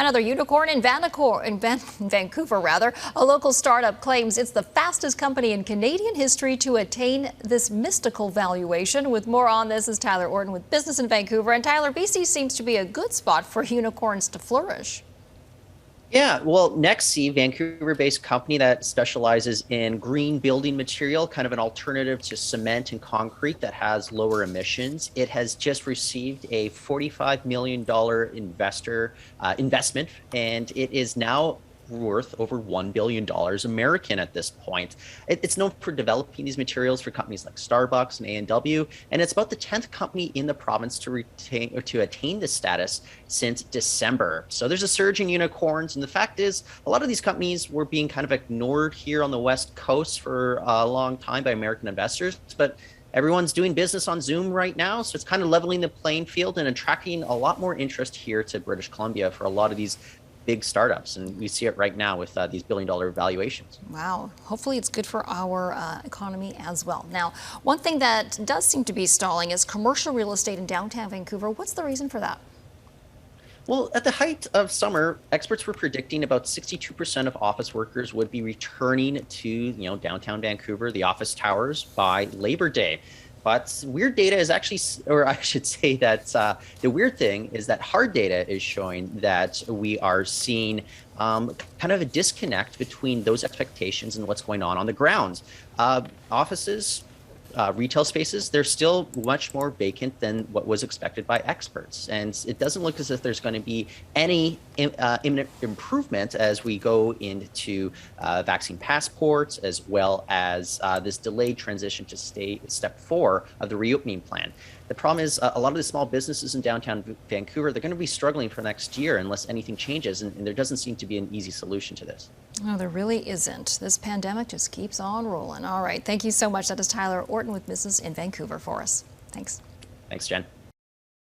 Another unicorn in Vancouver, rather. A local startup claims it's the fastest company in Canadian history to attain this mystical valuation. With more on this is Tyler Orton with Business in Vancouver. And Tyler, BC seems to be a good spot for unicorns to flourish. Yeah, well, Nexii, Vancouver-based company that specializes in green building material, kind of an alternative to cement and concrete that has lower emissions. It has just received a $45 million investment, and it is now worth over $1 billion American at this point. It's known for developing these materials for companies like Starbucks and A&W, and it's about the 10th company in the province to attain this status since December. So there's a surge in unicorns, and the fact is a lot of these companies were being kind of ignored here on the West Coast for a long time by American investors, but everyone's doing business on Zoom right now, so it's kind of leveling the playing field and attracting a lot more interest here to British Columbia for a lot of these big startups, and we see it right now with these billion-dollar valuations. Wow. Hopefully it's good for our economy as well. Now, one thing that does seem to be stalling is commercial real estate in downtown Vancouver. What's the reason for that? Well, at the height of summer, experts were predicting about 62% of office workers would be returning to, downtown Vancouver, the office towers, by Labor Day. But weird data is actually, or I should say that the weird thing is that hard data is showing that we are seeing kind of a disconnect between those expectations and what's going on the ground. Offices, retail spaces, they're still much more vacant than what was expected by experts. And it doesn't look as if there's going to be any imminent improvement as we go into vaccine passports, as well as this delayed transition to step 4 of the reopening plan. The problem is a lot of the small businesses in downtown Vancouver, they're going to be struggling for next year unless anything changes, and there doesn't seem to be an easy solution to this. No, there really isn't. This pandemic just keeps on rolling. All right. Thank you so much. That is Tyler Orton with Business in Vancouver for us. Thanks. Thanks, Jen.